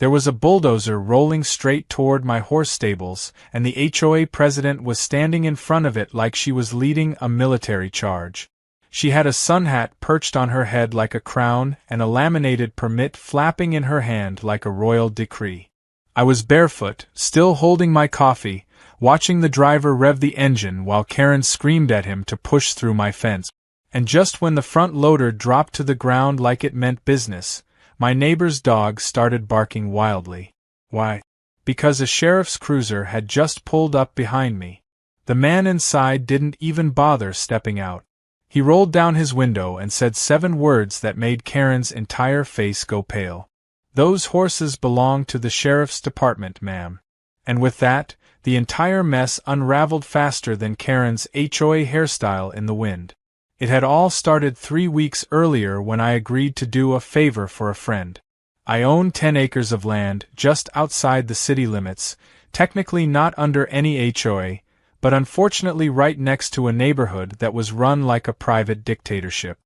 There was a bulldozer rolling straight toward my horse stables, and the HOA president was standing in front of it like she was leading a military charge. She had a sun hat perched on her head like a crown and a laminated permit flapping in her hand like a royal decree. I was barefoot, still holding my coffee, watching the driver rev the engine while Karen screamed at him to push through my fence. And just when the front loader dropped to the ground like it meant business, my neighbor's dog started barking wildly. Why? Because a sheriff's cruiser had just pulled up behind me. The man inside didn't even bother stepping out. He rolled down his window and said 7 words that made Karen's entire face go pale. "Those horses belong to the sheriff's department, ma'am." And with that, the entire mess unraveled faster than Karen's HOA hairstyle in the wind. It had all started 3 weeks earlier when I agreed to do a favor for a friend. I own 10 acres of land just outside the city limits, technically not under any HOA, but unfortunately right next to a neighborhood that was run like a private dictatorship.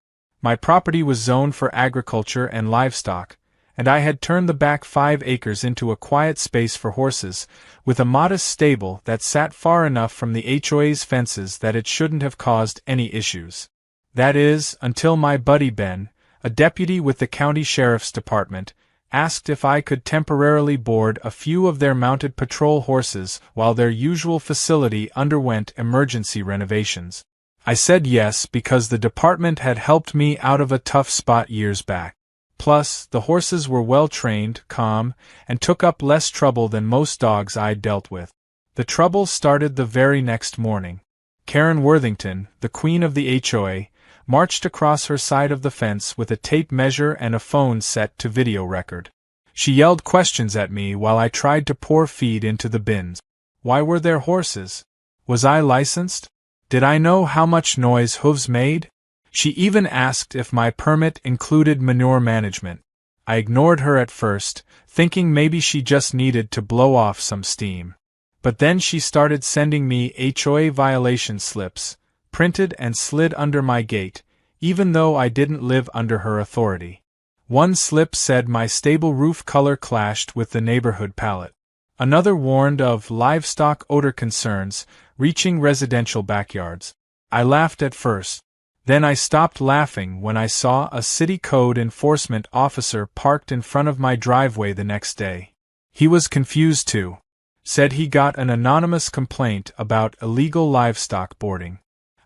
My property was zoned for agriculture and livestock, and I had turned the back 5 acres into a quiet space for horses, with a modest stable that sat far enough from the HOA's fences that it shouldn't have caused any issues. That is, until my buddy Ben, a deputy with the county sheriff's department, asked if I could temporarily board a few of their mounted patrol horses while their usual facility underwent emergency renovations. I said yes because the department had helped me out of a tough spot years back. Plus, the horses were well-trained, calm, and took up less trouble than most dogs I'd dealt with. The trouble started the very next morning. Karen Worthington, the queen of the HOA, marched across her side of the fence with a tape measure and a phone set to video record. She yelled questions at me while I tried to pour feed into the bins. Why were there horses? Was I licensed? Did I know how much noise hooves made? She even asked if my permit included manure management. I ignored her at first, thinking maybe she just needed to blow off some steam. But then she started sending me HOA violation slips, printed and slid under my gate, even though I didn't live under her authority. One slip said my stable roof color clashed with the neighborhood palette. Another warned of livestock odor concerns reaching residential backyards. I laughed at first. Then I stopped laughing when I saw a city code enforcement officer parked in front of my driveway the next day. He was confused too. Said he got an anonymous complaint about illegal livestock boarding.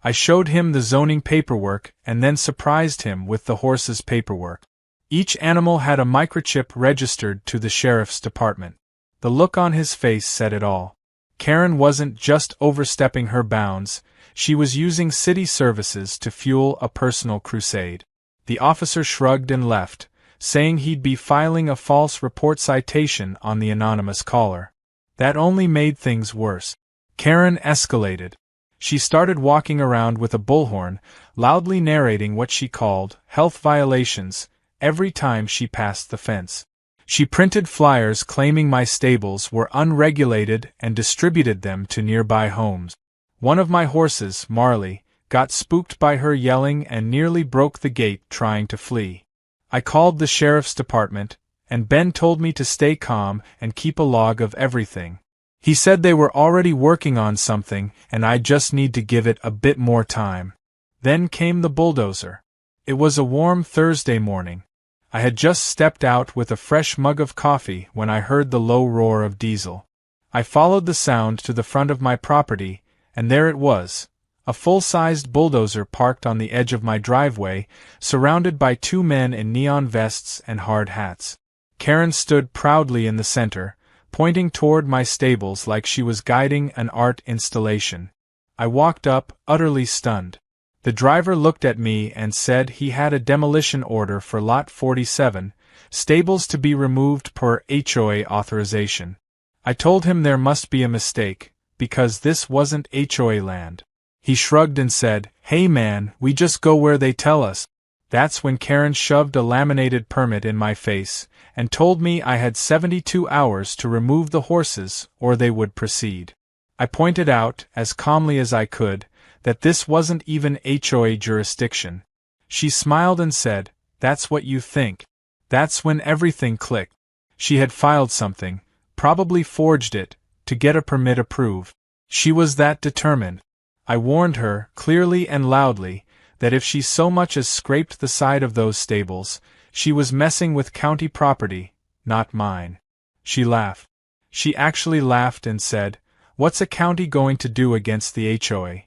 I showed him the zoning paperwork and then surprised him with the horse's paperwork. Each animal had a microchip registered to the sheriff's department. The look on his face said it all. Karen wasn't just overstepping her bounds, she was using city services to fuel a personal crusade. The officer shrugged and left, saying he'd be filing a false report citation on the anonymous caller. That only made things worse. Karen escalated. She started walking around with a bullhorn, loudly narrating what she called health violations every time she passed the fence. She printed flyers claiming my stables were unregulated and distributed them to nearby homes. One of my horses, Marley, got spooked by her yelling and nearly broke the gate trying to flee. I called the sheriff's department, and Ben told me to stay calm and keep a log of everything. He said they were already working on something and I just need to give it a bit more time. Then came the bulldozer. It was a warm Thursday morning. I had just stepped out with a fresh mug of coffee when I heard the low roar of diesel. I followed the sound to the front of my property, and there it was, a full-sized bulldozer parked on the edge of my driveway, surrounded by 2 men in neon vests and hard hats. Karen stood proudly in the center, pointing toward my stables like she was guiding an art installation. I walked up, utterly stunned. The driver looked at me and said he had a demolition order for Lot 47, stables to be removed per HOA authorization. I told him there must be a mistake, because this wasn't HOA land. He shrugged and said, "Hey man, we just go where they tell us." That's when Karen shoved a laminated permit in my face, and told me I had 72 hours to remove the horses or they would proceed. I pointed out, as calmly as I could, that this wasn't even HOA jurisdiction. She smiled and said, "That's what you think." That's when everything clicked. She had filed something, probably forged it, to get a permit approved. She was that determined. I warned her, clearly and loudly, that if she so much as scraped the side of those stables, she was messing with county property, not mine. She laughed. She actually laughed and said, "What's a county going to do against the HOA?"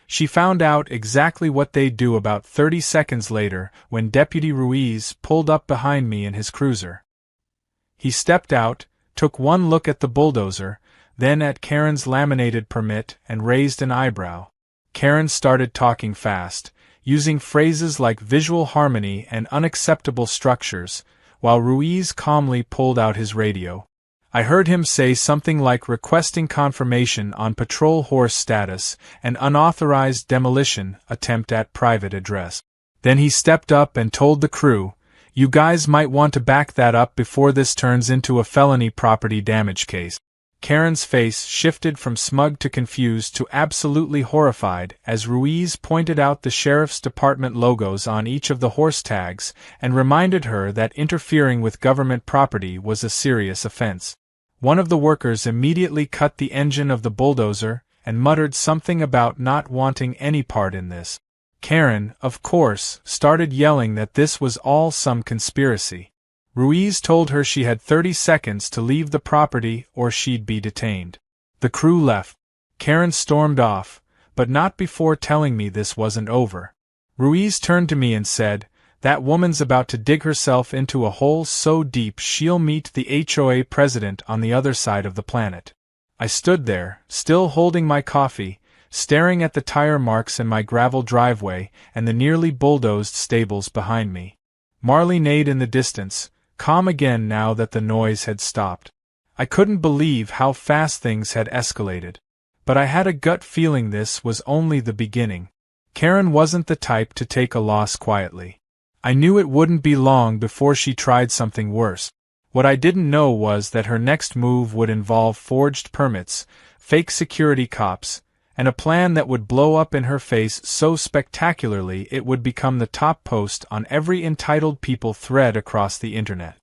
She found out exactly what they'd do about 30 seconds later when Deputy Ruiz pulled up behind me in his cruiser. He stepped out, took one look at the bulldozer, then at Karen's laminated permit and raised an eyebrow. Karen started talking fast, using phrases like visual harmony and unacceptable structures, while Ruiz calmly pulled out his radio. I heard him say something like requesting confirmation on patrol horse status and unauthorized demolition attempt at private address. Then he stepped up and told the crew, "You guys might want to back that up before this turns into a felony property damage case." Karen's face shifted from smug to confused to absolutely horrified as Ruiz pointed out the sheriff's department logos on each of the horse tags and reminded her that interfering with government property was a serious offense. One of the workers immediately cut the engine of the bulldozer and muttered something about not wanting any part in this. Karen, of course, started yelling that this was all some conspiracy. Ruiz told her she had 30 seconds to leave the property or she'd be detained. The crew left. Karen stormed off, but not before telling me this wasn't over. Ruiz turned to me and said, "That woman's about to dig herself into a hole so deep she'll meet the HOA president on the other side of the planet." I stood there, still holding my coffee, staring at the tire marks in my gravel driveway and the nearly bulldozed stables behind me. Marley neighed in the distance, calm again now that the noise had stopped. I couldn't believe how fast things had escalated. But I had a gut feeling this was only the beginning. Karen wasn't the type to take a loss quietly. I knew it wouldn't be long before she tried something worse. What I didn't know was that her next move would involve forged permits, fake security cops, and a plan that would blow up in her face so spectacularly it would become the top post on every entitled people thread across the internet.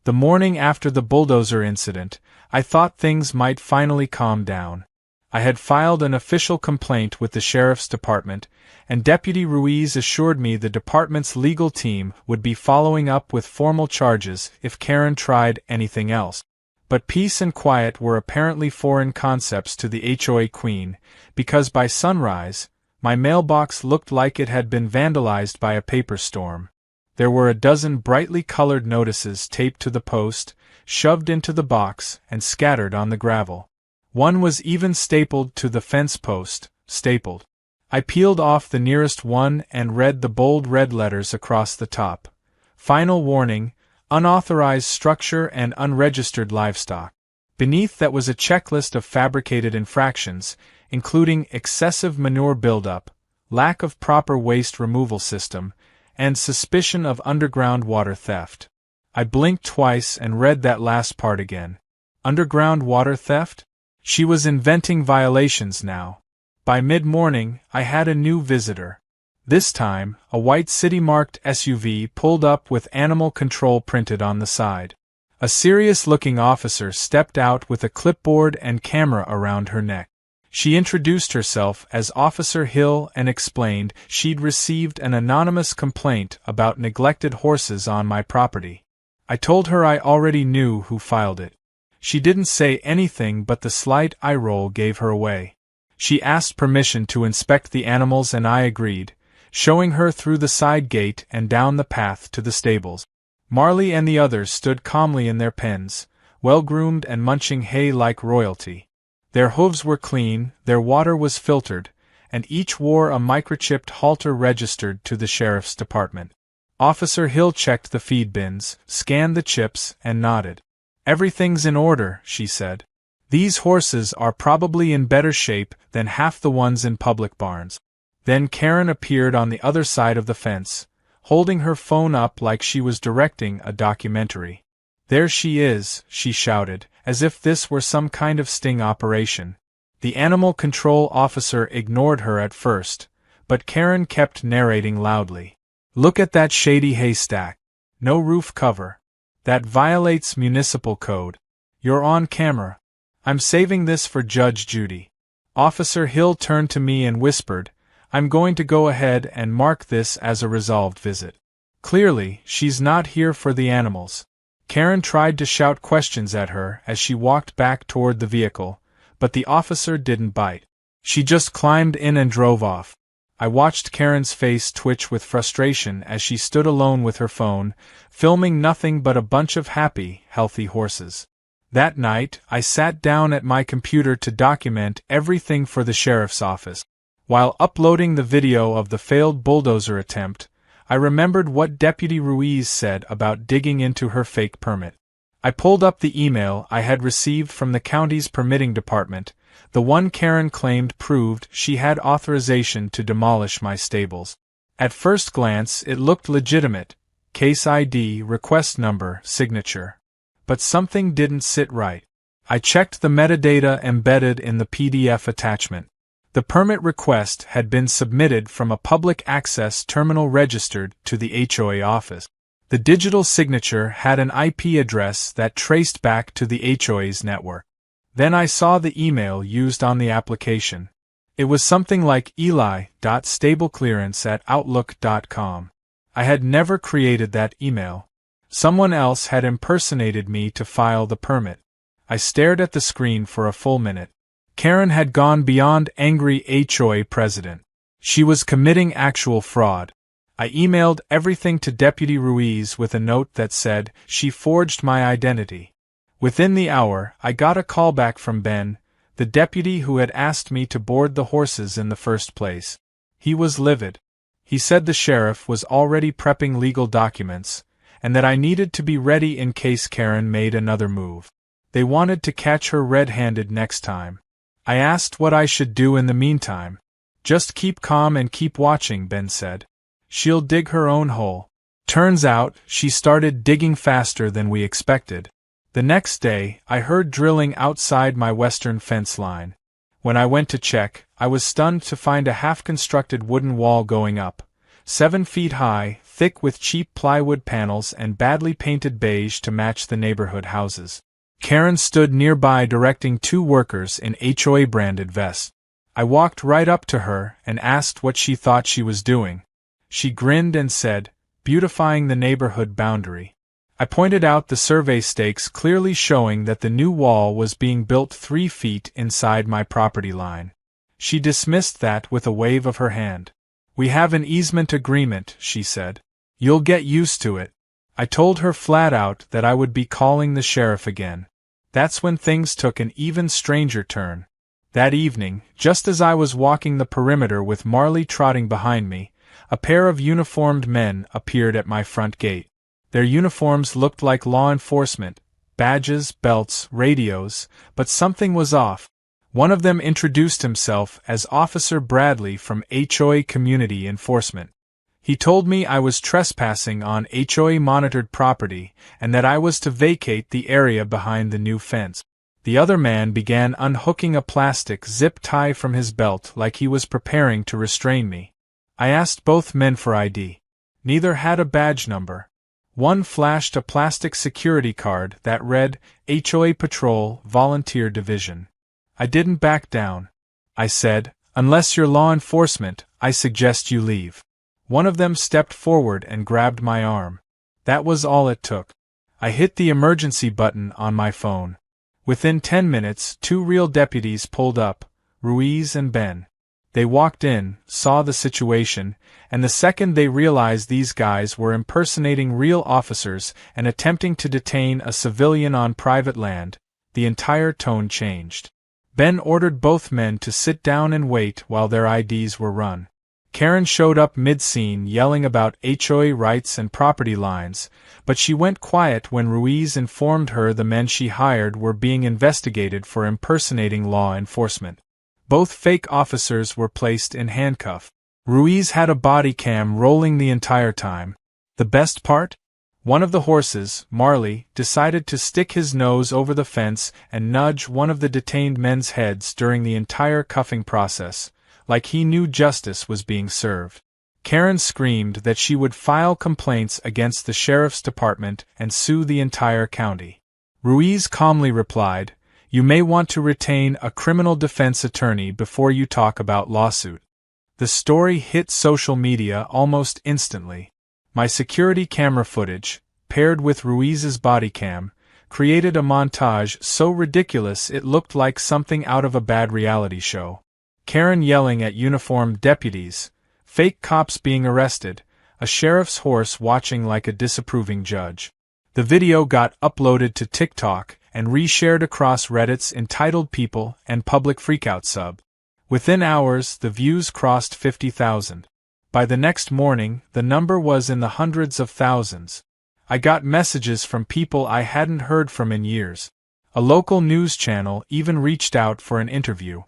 The morning after the bulldozer incident, I thought things might finally calm down. I had filed an official complaint with the sheriff's department, and Deputy Ruiz assured me the department's legal team would be following up with formal charges if Karen tried anything else. But peace and quiet were apparently foreign concepts to the HOA queen, because by sunrise, my mailbox looked like it had been vandalized by a paper storm. There were a dozen brightly colored notices taped to the post, shoved into the box, and scattered on the gravel. One was even stapled to the fence post, stapled. I peeled off the nearest one and read the bold red letters across the top. Final warning, unauthorized structure and unregistered livestock. Beneath that was a checklist of fabricated infractions, including excessive manure buildup, lack of proper waste removal system, and suspicion of underground water theft. I blinked twice and read that last part again. Underground water theft? She was inventing violations now. By mid-morning, I had a new visitor. This time, a white city-marked SUV pulled up with animal control printed on the side. A serious-looking officer stepped out with a clipboard and camera around her neck. She introduced herself as Officer Hill and explained she'd received an anonymous complaint about neglected horses on my property. I told her I already knew who filed it. She didn't say anything, but the slight eye roll gave her away. She asked permission to inspect the animals and I agreed, showing her through the side gate and down the path to the stables. Marley and the others stood calmly in their pens, well-groomed and munching hay like royalty. Their hooves were clean, their water was filtered, and each wore a microchipped halter registered to the sheriff's department. Officer Hill checked the feed bins, scanned the chips, and nodded. "Everything's in order," she said. "These horses are probably in better shape than half the ones in public barns." Then Karen appeared on the other side of the fence, holding her phone up like she was directing a documentary. "There she is," she shouted, as if this were some kind of sting operation. The animal control officer ignored her at first, but Karen kept narrating loudly. "Look at that shady haystack. No roof cover. That violates municipal code. You're on camera. I'm saving this for Judge Judy. Officer Hill turned to me and whispered, I'm going to go ahead and mark this as a resolved visit. Clearly, she's not here for the animals. Karen tried to shout questions at her as she walked back toward the vehicle, but the officer didn't bite. She just climbed in and drove off. I watched Karen's face twitch with frustration as she stood alone with her phone, filming nothing but a bunch of happy, healthy horses. That night, I sat down at my computer to document everything for the sheriff's office. While uploading the video of the failed bulldozer attempt, I remembered what Deputy Ruiz said about digging into her fake permit. I pulled up the email I had received from the county's permitting department, the one Karen claimed proved she had authorization to demolish my stables. At first glance it looked legitimate, case ID, request number, signature. But something didn't sit right. I checked the metadata embedded in the PDF attachment. The permit request had been submitted from a public access terminal registered to the HOA office. The digital signature had an IP address that traced back to the HOA's network. Then I saw the email used on the application. It was something like eli.stableclearance@outlook.com. I had never created that email. Someone else had impersonated me to file the permit. I stared at the screen for a full minute. Karen had gone beyond angry HOA president. She was committing actual fraud. I emailed everything to Deputy Ruiz with a note that said she forged my identity. Within the hour, I got a call back from Ben, the deputy who had asked me to board the horses in the first place. He was livid. He said the sheriff was already prepping legal documents, and that I needed to be ready in case Karen made another move. They wanted to catch her red-handed next time. I asked what I should do in the meantime. Just keep calm and keep watching, Ben said. She'll dig her own hole. Turns out, she started digging faster than we expected. The next day, I heard drilling outside my western fence line. When I went to check, I was stunned to find a half-constructed wooden wall going up, 7 feet high, thick with cheap plywood panels and badly painted beige to match the neighborhood houses. Karen stood nearby directing 2 workers in HOA-branded vests. I walked right up to her and asked what she thought she was doing. She grinned and said, beautifying the neighborhood boundary. I pointed out the survey stakes clearly showing that the new wall was being built 3 feet inside my property line. She dismissed that with a wave of her hand. We have an easement agreement, she said. You'll get used to it. I told her flat out that I would be calling the sheriff again. That's when things took an even stranger turn. That evening, just as I was walking the perimeter with Marley trotting behind me, a pair of uniformed men appeared at my front gate. Their uniforms looked like law enforcement, badges, belts, radios, but something was off. One of them introduced himself as Officer Bradley from HOA Community Enforcement. He told me I was trespassing on HOA-monitored property and that I was to vacate the area behind the new fence. The other man began unhooking a plastic zip tie from his belt like he was preparing to restrain me. I asked both men for ID. Neither had a badge number. One flashed a plastic security card that read, HOA Patrol, Volunteer Division. I didn't back down. I said, unless you're law enforcement, I suggest you leave. One of them stepped forward and grabbed my arm. That was all it took. I hit the emergency button on my phone. Within 10 minutes, 2 real deputies pulled up, Ruiz and Ben. They walked in, saw the situation, and the second they realized these guys were impersonating real officers and attempting to detain a civilian on private land, the entire tone changed. Ben ordered both men to sit down and wait while their IDs were run. Karen showed up mid-scene yelling about HOA rights and property lines, but she went quiet when Ruiz informed her the men she hired were being investigated for impersonating law enforcement. Both fake officers were placed in handcuffs. Ruiz had a body cam rolling the entire time. The best part? One of the horses, Marley, decided to stick his nose over the fence and nudge one of the detained men's heads during the entire cuffing process, like he knew justice was being served. Karen screamed that she would file complaints against the sheriff's department and sue the entire county. Ruiz calmly replied, "You may want to retain a criminal defense attorney before you talk about lawsuit." The story hit social media almost instantly. My security camera footage, paired with Ruiz's body cam, created a montage so ridiculous it looked like something out of a bad reality show. Karen yelling at uniformed deputies, fake cops being arrested, a sheriff's horse watching like a disapproving judge. The video got uploaded to TikTok and reshared across Reddit's entitled people and public freakout sub. Within hours, the views crossed 50,000. By the next morning, the number was in the hundreds of thousands. I got messages from people I hadn't heard from in years. A local news channel even reached out for an interview.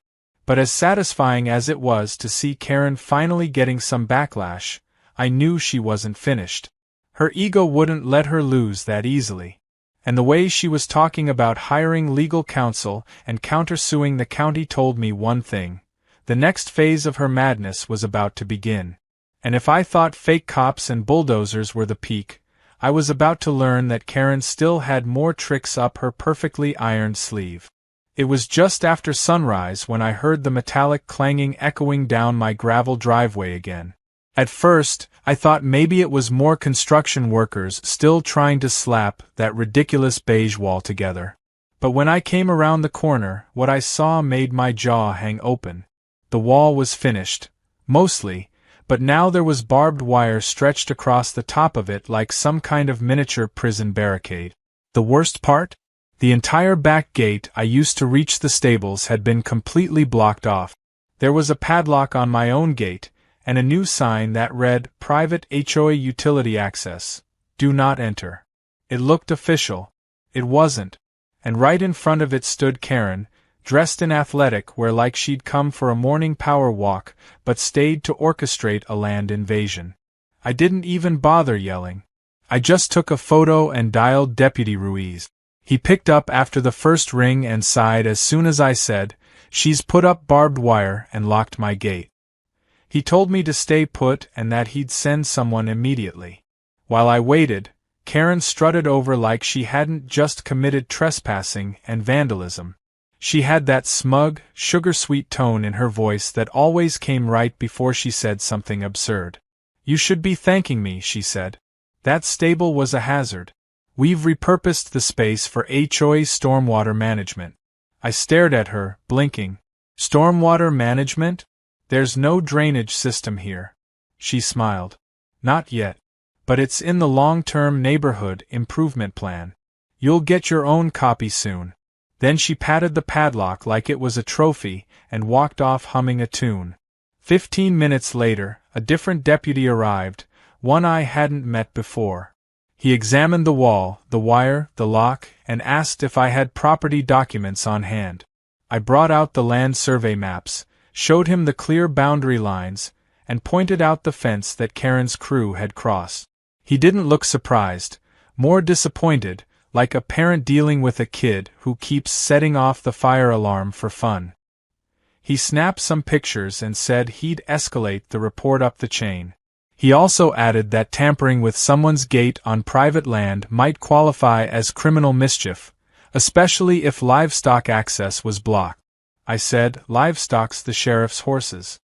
But as satisfying as it was to see Karen finally getting some backlash, I knew she wasn't finished. Her ego wouldn't let her lose that easily. And the way she was talking about hiring legal counsel and countersuing the county told me one thing: the next phase of her madness was about to begin. And if I thought fake cops and bulldozers were the peak, I was about to learn that Karen still had more tricks up her perfectly ironed sleeve. It was just after sunrise when I heard the metallic clanging echoing down my gravel driveway again. At first, I thought maybe it was more construction workers still trying to slap that ridiculous beige wall together. But when I came around the corner, what I saw made my jaw hang open. The wall was finished, mostly, but now there was barbed wire stretched across the top of it like some kind of miniature prison barricade. The worst part? The entire back gate I used to reach the stables had been completely blocked off. There was a padlock on my own gate, and a new sign that read, "Private HOA Utility Access. Do not enter." It looked official. It wasn't. And right in front of it stood Karen, dressed in athletic wear like she'd come for a morning power walk, but stayed to orchestrate a land invasion. I didn't even bother yelling. I just took a photo and dialed Deputy Ruiz. He picked up after the first ring and sighed as soon as I said, "She's put up barbed wire and locked my gate." He told me to stay put and that he'd send someone immediately. While I waited, Karen strutted over like she hadn't just committed trespassing and vandalism. She had that smug, sugar-sweet tone in her voice that always came right before she said something absurd. "You should be thanking me," she said. "That stable was a hazard. We've repurposed the space for HOA stormwater management." I stared at her, blinking. "Stormwater management? There's no drainage system here." She smiled. "Not yet. But it's in the long-term neighborhood improvement plan. You'll get your own copy soon." Then she patted the padlock like it was a trophy and walked off humming a tune. 15 minutes later, a different deputy arrived, one I hadn't met before. He examined the wall, the wire, the lock, and asked if I had property documents on hand. I brought out the land survey maps, showed him the clear boundary lines, and pointed out the fence that Karen's crew had crossed. He didn't look surprised, more disappointed, like a parent dealing with a kid who keeps setting off the fire alarm for fun. He snapped some pictures and said he'd escalate the report up the chain. He also added that tampering with someone's gate on private land might qualify as criminal mischief, especially if livestock access was blocked. I said, "Livestock's the sheriff's horses."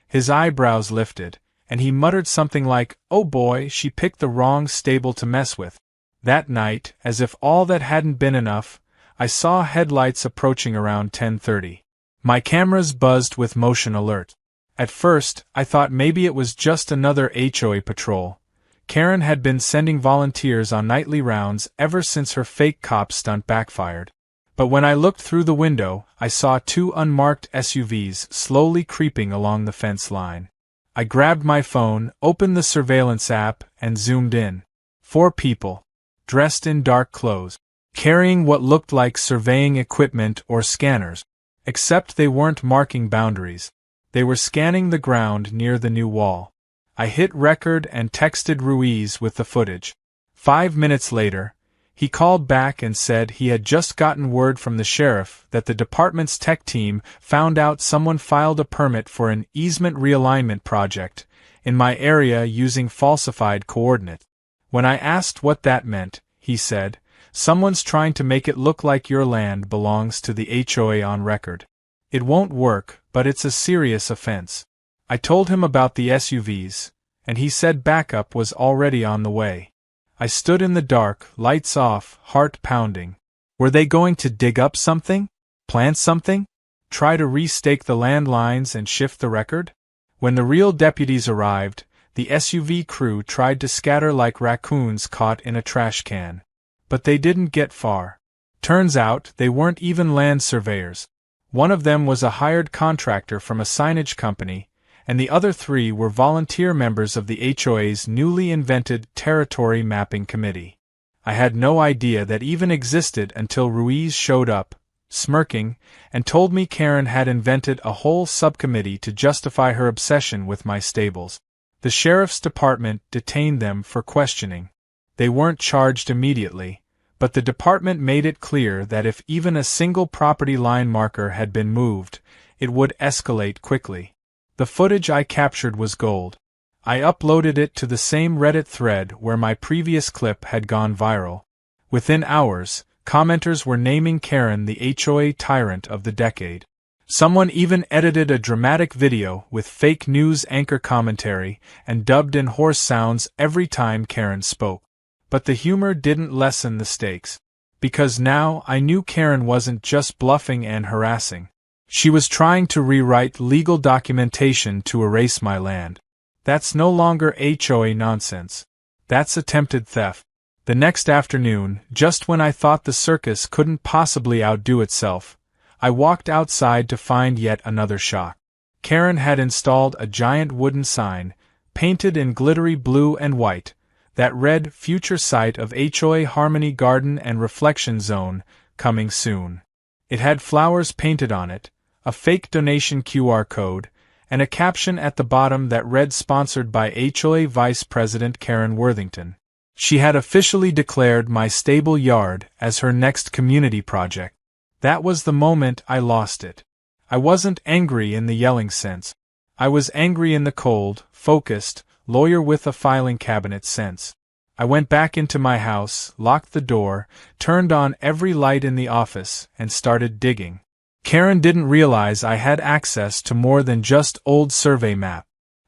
His eyebrows lifted, and he muttered something like, "Oh boy, she picked the wrong stable to mess with." That night, as if all that hadn't been enough, I saw headlights approaching around 10:30. My cameras buzzed with motion alert. At first, I thought maybe it was just another HOA patrol. Karen had been sending volunteers on nightly rounds ever since her fake cop stunt backfired. But when I looked through the window, I saw 2 unmarked SUVs slowly creeping along the fence line. I grabbed my phone, opened the surveillance app, and zoomed in. 4 people, dressed in dark clothes, carrying what looked like surveying equipment or scanners, except they weren't marking boundaries. They were scanning the ground near the new wall. I hit record and texted Ruiz with the footage. 5 minutes later, he called back and said he had just gotten word from the sheriff that the department's tech team found out someone filed a permit for an easement realignment project, in my area using falsified coordinates. When I asked what that meant, he said, "Someone's trying to make it look like your land belongs to the HOA on record. It won't work, but it's a serious offense." I told him about the SUVs, and he said backup was already on the way. I stood in the dark, lights off, heart pounding. Were they going to dig up something? Plant something? Try to restake the land lines and shift the record? When the real deputies arrived, the SUV crew tried to scatter like raccoons caught in a trash can. But they didn't get far. Turns out they weren't even land surveyors. One of them was a hired contractor from a signage company, and the other three were volunteer members of the HOA's newly invented Territory Mapping Committee. I had no idea that even existed until Ruiz showed up, smirking, and told me Karen had invented a whole subcommittee to justify her obsession with my stables. The sheriff's department detained them for questioning. They weren't charged immediately, but the department made it clear that if even a single property line marker had been moved, it would escalate quickly. The footage I captured was gold. I uploaded it to the same Reddit thread where my previous clip had gone viral. Within hours, commenters were naming Karen the HOA tyrant of the decade. Someone even edited a dramatic video with fake news anchor commentary and dubbed in horse sounds every time Karen spoke. But the humor didn't lessen the stakes. Because now I knew Karen wasn't just bluffing and harassing. She was trying to rewrite legal documentation to erase my land. That's no longer HOA nonsense. That's attempted theft. The next afternoon, just when I thought the circus couldn't possibly outdo itself, I walked outside to find yet another shock. Karen had installed a giant wooden sign, painted in glittery blue and white, that read "Future Site of HOA Harmony Garden and Reflection Zone, coming soon." It had flowers painted on it, a fake donation QR code, and a caption at the bottom that read "Sponsored by HOA Vice President Karen Worthington." She had officially declared my stable yard as her next community project. That was the moment I lost it. I wasn't angry in the yelling sense. I was angry in the cold, focused, lawyer with a filing cabinet sense. I went back into my house, locked the door, turned on every light in the office, and started digging. Karen didn't realize I had access to more than just old survey map.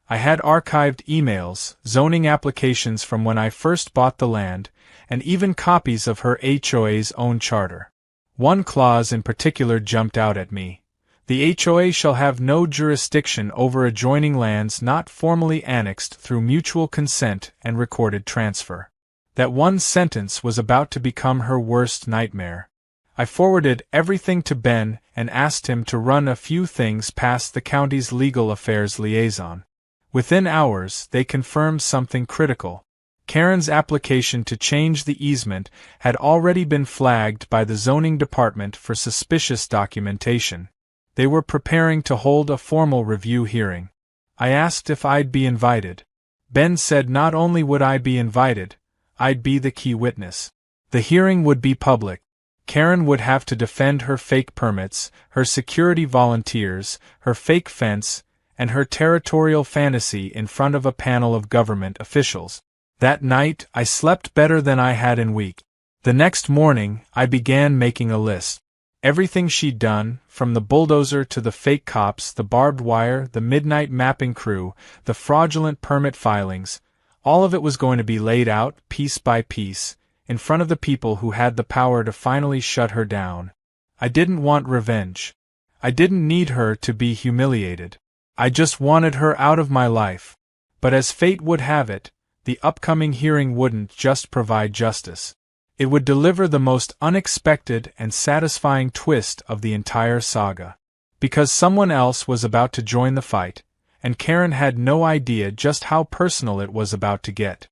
I had archived emails, zoning applications from when I first bought the land, and even copies of her HOA's own charter. One clause in particular jumped out at me. The HOA shall have no jurisdiction over adjoining lands not formally annexed through mutual consent and recorded transfer. That one sentence was about to become her worst nightmare. I forwarded everything to Ben and asked him to run a few things past the county's legal affairs liaison. Within hours, they confirmed something critical. Karen's application to change the easement had already been flagged by the zoning department for suspicious documentation. They were preparing to hold a formal review hearing. I asked if I'd be invited. Ben said not only would I be invited, I'd be the key witness. The hearing would be public. Karen would have to defend her fake permits, her security volunteers, her fake fence, and her territorial fantasy in front of a panel of government officials. That night, I slept better than I had in weeks. The next morning, I began making a list. Everything she'd done, from the bulldozer to the fake cops, the barbed wire, the midnight mapping crew, the fraudulent permit filings, all of it was going to be laid out, piece by piece, in front of the people who had the power to finally shut her down. I didn't want revenge. I didn't need her to be humiliated. I just wanted her out of my life. But as fate would have it, the upcoming hearing wouldn't just provide justice. It would deliver the most unexpected and satisfying twist of the entire saga. Because someone else was about to join the fight, and Karen had no idea just how personal it was about to get.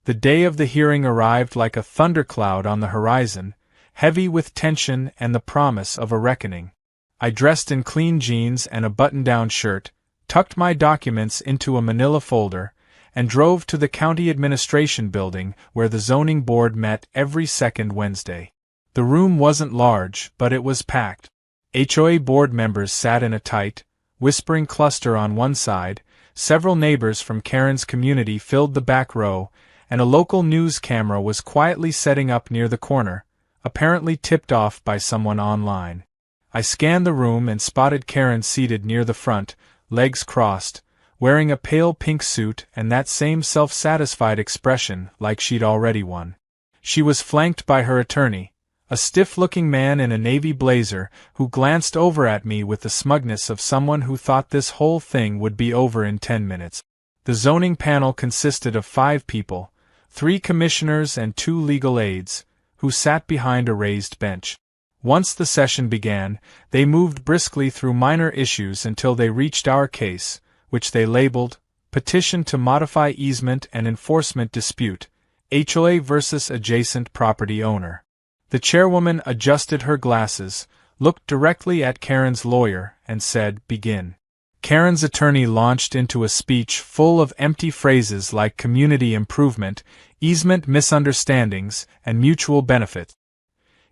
The day of the hearing arrived like a thundercloud on the horizon, heavy with tension and the promise of a reckoning. I dressed in clean jeans and a button-down shirt, tucked my documents into a manila folder, and drove to the county administration building where the zoning board met every second Wednesday. The room wasn't large, but it was packed. HOA board members sat in a tight, whispering cluster on one side, Several neighbors from Karen's community filled the back row, and a local news camera was quietly setting up near the corner, apparently tipped off by someone online. I scanned the room and spotted Karen seated near the front, legs crossed, wearing a pale pink suit and that same self-satisfied expression like she'd already won. She was flanked by her attorney, a stiff-looking man in a navy blazer who glanced over at me with the smugness of someone who thought this whole thing would be over in 10 minutes. The zoning panel consisted of 5 people, 3 commissioners and 2 legal aides, who sat behind a raised bench. Once the session began, they moved briskly through minor issues until they reached our case, which they labeled, Petition to Modify Easement and Enforcement Dispute, HOA versus Adjacent Property Owner. The chairwoman adjusted her glasses, looked directly at Karen's lawyer, and said, Begin. Karen's attorney launched into a speech full of empty phrases like community improvement, easement misunderstandings, and mutual benefit.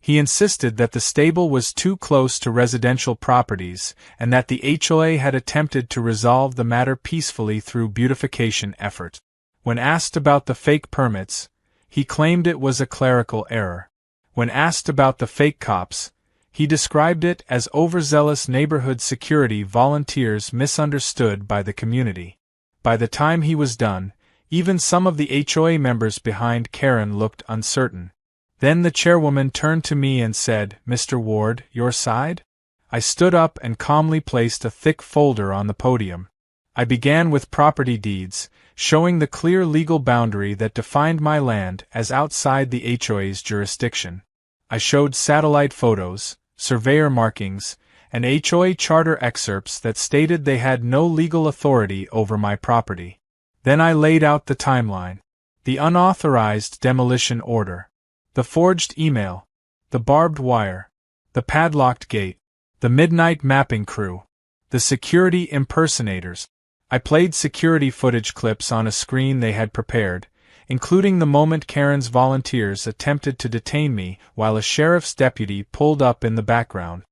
He insisted that the stable was too close to residential properties and that the HOA had attempted to resolve the matter peacefully through beautification effort. When asked about the fake permits, he claimed it was a clerical error. When asked about the fake cops, he described it as overzealous neighborhood security volunteers misunderstood by the community. By the time he was done, even some of the HOA members behind Karen looked uncertain. Then the chairwoman turned to me and said, Mr. Ward, your side? I stood up and calmly placed a thick folder on the podium. I began with property deeds, showing the clear legal boundary that defined my land as outside the HOA's jurisdiction. I showed satellite photos, surveyor markings, and HOA charter excerpts that stated they had no legal authority over my property. Then I laid out the timeline, the unauthorized demolition order, the forged email, the barbed wire, the padlocked gate, the midnight mapping crew, the security impersonators. I played security footage clips on a screen they had prepared, including the moment Karen's volunteers attempted to detain me while a sheriff's deputy pulled up in the background.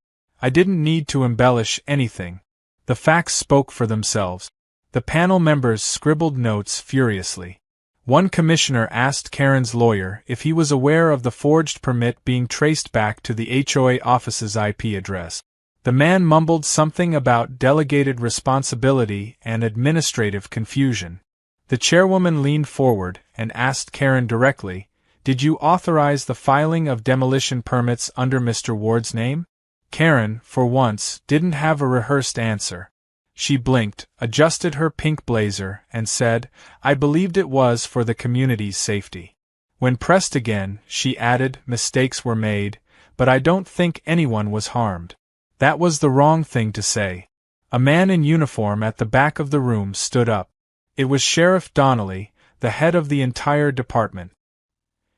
I didn't need to embellish anything. The facts spoke for themselves. The panel members scribbled notes furiously. One commissioner asked Karen's lawyer if he was aware of the forged permit being traced back to the HOA office's IP address. The man mumbled something about delegated responsibility and administrative confusion. The chairwoman leaned forward and asked Karen directly, Did you authorize the filing of demolition permits under Mr. Ward's name? Karen, for once, didn't have a rehearsed answer. She blinked, adjusted her pink blazer, and said, I believed it was for the community's safety. When pressed again, she added, Mistakes were made, but I don't think anyone was harmed. That was the wrong thing to say. A man in uniform at the back of the room stood up. It was Sheriff Donnelly, the head of the entire department.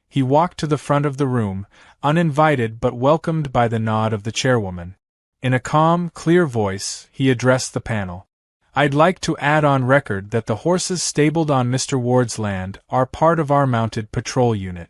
He walked to the front of the room, uninvited but welcomed by the nod of the chairwoman. In a calm, clear voice, he addressed the panel. I'd like to add on record that the horses stabled on Mr. Ward's land are part of our mounted patrol unit.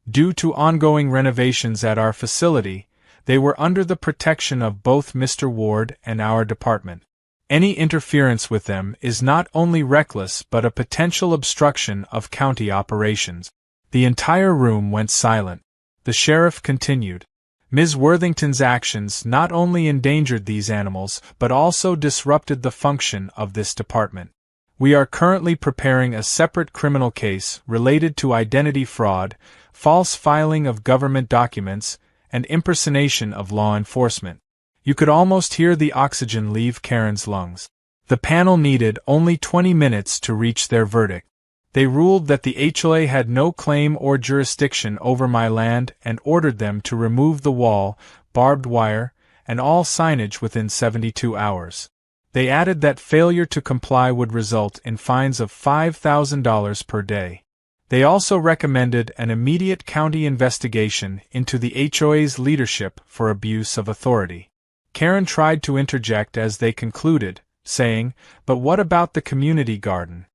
Due to ongoing renovations at our facility, they were under the protection of both Mr. Ward and our department. Any interference with them is not only reckless but a potential obstruction of county operations. The entire room went silent. The sheriff continued. Ms. Worthington's actions not only endangered these animals but also disrupted the function of this department. We are currently preparing a separate criminal case related to identity fraud, false filing of government documents, and impersonation of law enforcement. You could almost hear the oxygen leave Karen's lungs. The panel needed only 20 minutes to reach their verdict. They ruled that the HOA had no claim or jurisdiction over my land and ordered them to remove the wall, barbed wire, and all signage within 72 hours. They added that failure to comply would result in fines of $5,000 per day. They also recommended an immediate county investigation into the HOA's leadership for abuse of authority. Karen tried to interject as they concluded, saying, But what about the community garden?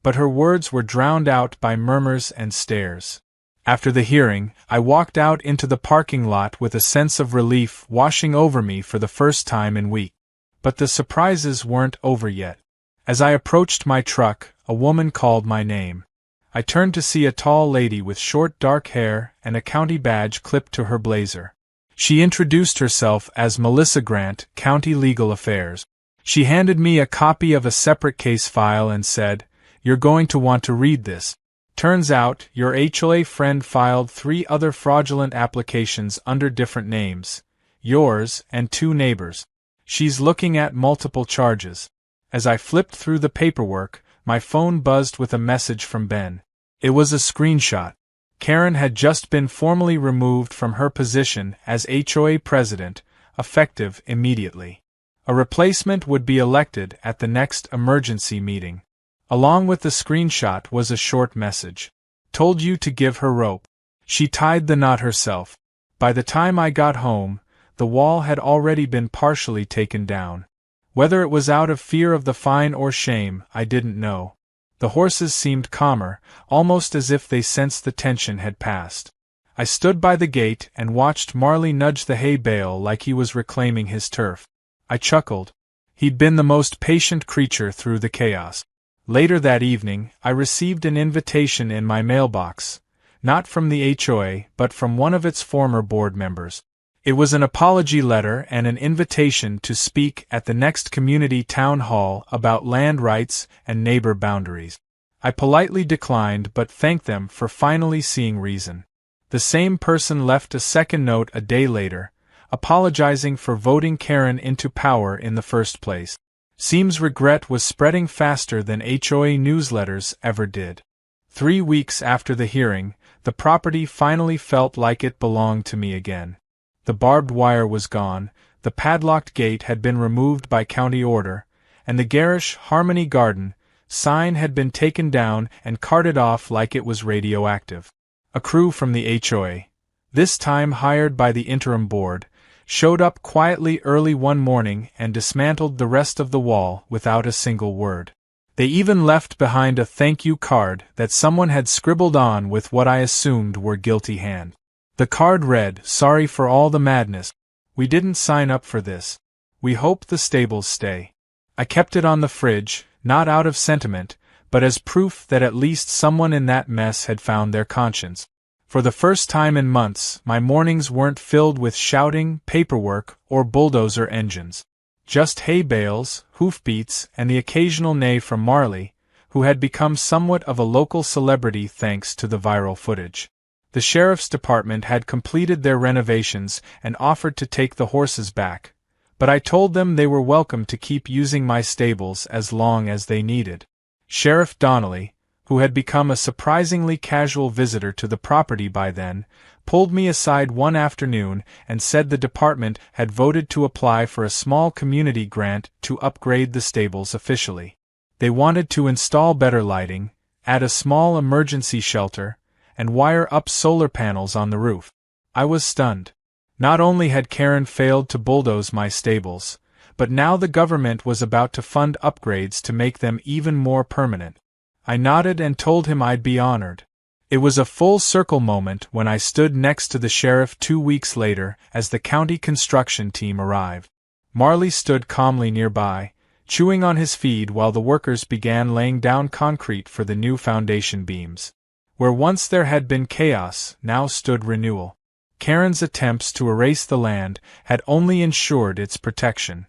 But her words were drowned out by murmurs and stares. After the hearing, I walked out into the parking lot with a sense of relief washing over me for the first time in weeks. But the surprises weren't over yet. As I approached my truck, a woman called my name. I turned to see a tall lady with short dark hair and a county badge clipped to her blazer. She introduced herself as Melissa Grant, County Legal Affairs. She handed me a copy of a separate case file and said, "You're going to want to read this. Turns out, your HOA friend filed 3 other fraudulent applications under different names, yours and 2 neighbors. She's looking at multiple charges." As I flipped through the paperwork, my phone buzzed with a message from Ben. It was a screenshot. Karen had just been formally removed from her position as HOA president, effective immediately. A replacement would be elected at the next emergency meeting. Along with the screenshot was a short message. "Told you to give her rope. She tied the knot herself." By the time I got home, the wall had already been partially taken down. Whether it was out of fear of the fine or shame, I didn't know. The horses seemed calmer, almost as if they sensed the tension had passed. I stood by the gate and watched Marley nudge the hay bale like he was reclaiming his turf. I chuckled. He'd been the most patient creature through the chaos. Later that evening, I received an invitation in my mailbox, not from the HOA but from one of its former board members. It was an apology letter and an invitation to speak at the next community town hall about land rights and neighbor boundaries. I politely declined but thanked them for finally seeing reason. The same person left a second note a day later, apologizing for voting Karen into power in the first place. Seems regret was spreading faster than HOA newsletters ever did. 3 weeks after the hearing, the property finally felt like it belonged to me again. The barbed wire was gone, the padlocked gate had been removed by county order, and the garish Harmony Garden sign had been taken down and carted off like it was radioactive. A crew from the HOA, this time hired by the interim board, showed up quietly early one morning and dismantled the rest of the wall without a single word. They even left behind a thank you card that someone had scribbled on with what I assumed were guilty hands. The card read, "Sorry for all the madness. We didn't sign up for this. We hope the stables stay." I kept it on the fridge, not out of sentiment, but as proof that at least someone in that mess had found their conscience. For the first time in months, my mornings weren't filled with shouting, paperwork, or bulldozer engines. Just hay bales, hoofbeats, and the occasional neigh from Marley, who had become somewhat of a local celebrity thanks to the viral footage. The sheriff's department had completed their renovations and offered to take the horses back, but I told them they were welcome to keep using my stables as long as they needed. Sheriff Donnelly, who had become a surprisingly casual visitor to the property by then, pulled me aside one afternoon and said the department had voted to apply for a small community grant to upgrade the stables officially. They wanted to install better lighting, add a small emergency shelter, and wire up solar panels on the roof. I was stunned. Not only had Karen failed to bulldoze my stables, but now the government was about to fund upgrades to make them even more permanent. I nodded and told him I'd be honored. It was a full circle moment when I stood next to the sheriff 2 weeks later as the county construction team arrived. Marley stood calmly nearby, chewing on his feed while the workers began laying down concrete for the new foundation beams. Where once there had been chaos, now stood renewal. Karen's attempts to erase the land had only ensured its protection.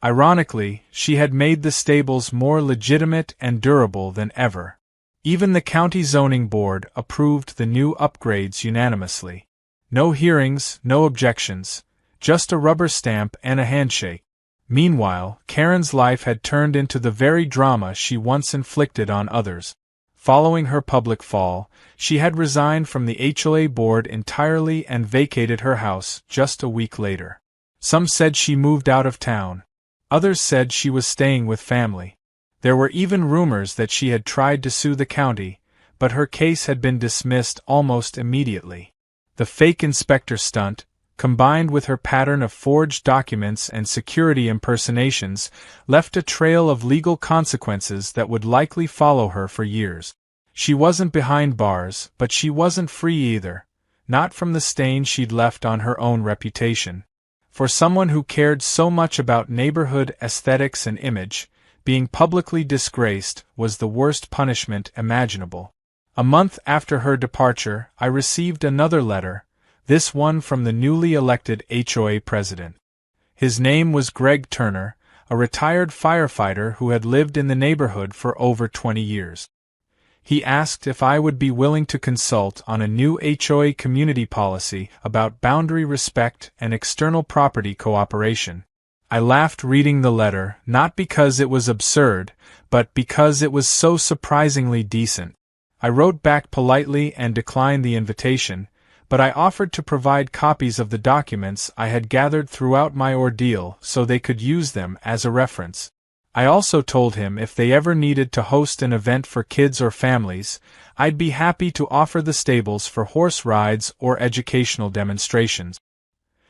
Ironically, she had made the stables more legitimate and durable than ever. Even the county zoning board approved the new upgrades unanimously. No hearings, no objections, just a rubber stamp and a handshake. Meanwhile, Karen's life had turned into the very drama she once inflicted on others. Following her public fall, she had resigned from the HOA board entirely and vacated her house just a week later. Some said she moved out of town. Others said she was staying with family. There were even rumors that she had tried to sue the county, but her case had been dismissed almost immediately. The fake inspector stunt, combined with her pattern of forged documents and security impersonations, left a trail of legal consequences that would likely follow her for years. She wasn't behind bars, but she wasn't free either, not from the stain she'd left on her own reputation. For someone who cared so much about neighborhood aesthetics and image, being publicly disgraced was the worst punishment imaginable. A month after her departure, I received another letter, this one from the newly elected HOA president. His name was Greg Turner, a retired firefighter who had lived in the neighborhood for over 20 years. He asked if I would be willing to consult on a new HOA community policy about boundary respect and external property cooperation. I laughed reading the letter, not because it was absurd, but because it was so surprisingly decent. I wrote back politely and declined the invitation, but I offered to provide copies of the documents I had gathered throughout my ordeal so they could use them as a reference. I also told him if they ever needed to host an event for kids or families, I'd be happy to offer the stables for horse rides or educational demonstrations.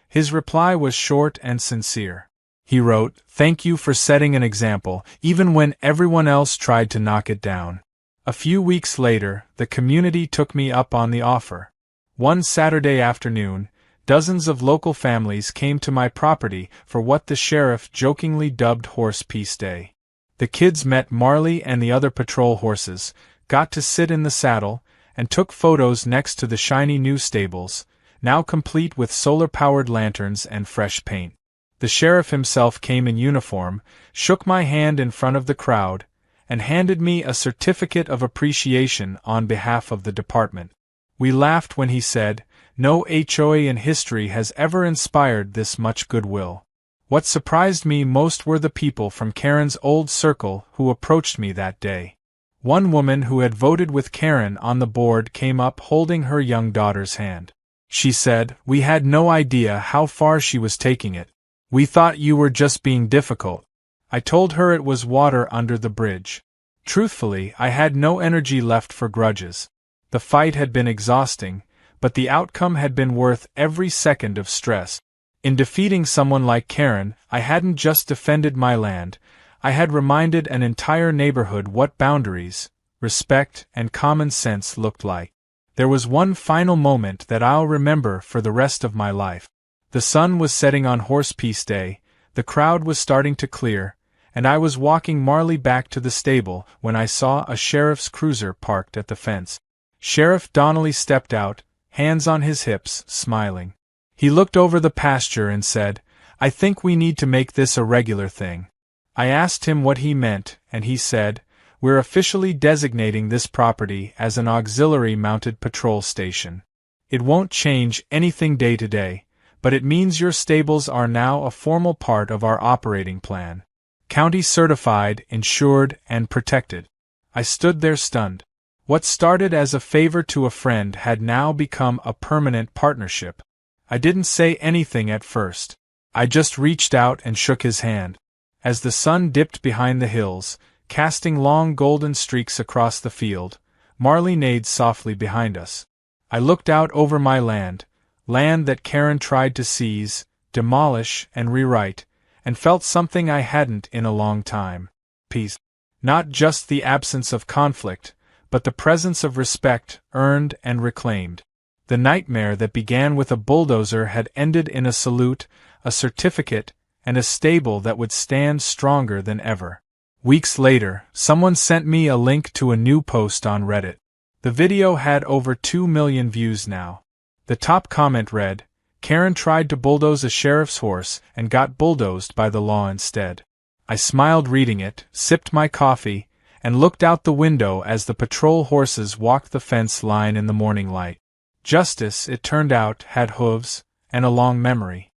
His reply was short and sincere. He wrote, "Thank you for setting an example, even when everyone else tried to knock it down." A few weeks later, the community took me up on the offer. One Saturday afternoon, dozens of local families came to my property for what the sheriff jokingly dubbed Horse Peace Day. The kids met Marley and the other patrol horses, got to sit in the saddle, and took photos next to the shiny new stables, now complete with solar-powered lanterns and fresh paint. The sheriff himself came in uniform, shook my hand in front of the crowd, and handed me a certificate of appreciation on behalf of the department. We laughed when he said, "No HOA in history has ever inspired this much goodwill." What surprised me most were the people from Karen's old circle who approached me that day. One woman who had voted with Karen on the board came up holding her young daughter's hand. She said, "We had no idea how far she was taking it. We thought you were just being difficult." I told her it was water under the bridge. Truthfully, I had no energy left for grudges. The fight had been exhausting, but the outcome had been worth every second of stress. In defeating someone like Karen, I hadn't just defended my land, I had reminded an entire neighborhood what boundaries, respect, and common sense looked like. There was one final moment that I'll remember for the rest of my life. The sun was setting on Horse Peace Day, the crowd was starting to clear, and I was walking Marley back to the stable when I saw a sheriff's cruiser parked at the fence. Sheriff Donnelly stepped out, hands on his hips, smiling. He looked over the pasture and said, "I think we need to make this a regular thing." I asked him what he meant, and he said, "We're officially designating this property as an auxiliary mounted patrol station. It won't change anything day to day, but it means your stables are now a formal part of our operating plan. County certified, insured, and protected." I stood there stunned. What started as a favor to a friend had now become a permanent partnership. I didn't say anything at first. I just reached out and shook his hand. As the sun dipped behind the hills, casting long golden streaks across the field, Marley neighed softly behind us. I looked out over my land that Karen tried to seize, demolish, and rewrite, and felt something I hadn't in a long time. Peace. Not just the absence of conflict, but the presence of respect, earned and reclaimed. The nightmare that began with a bulldozer had ended in a salute, a certificate, and a stable that would stand stronger than ever. Weeks later, someone sent me a link to a new post on Reddit. The video had over 2 million views now. The top comment read, "Karen tried to bulldoze a sheriff's horse and got bulldozed by the law instead." I smiled reading it, sipped my coffee, and looked out the window as the patrol horses walked the fence line in the morning light. Justice, it turned out, had hooves, and a long memory.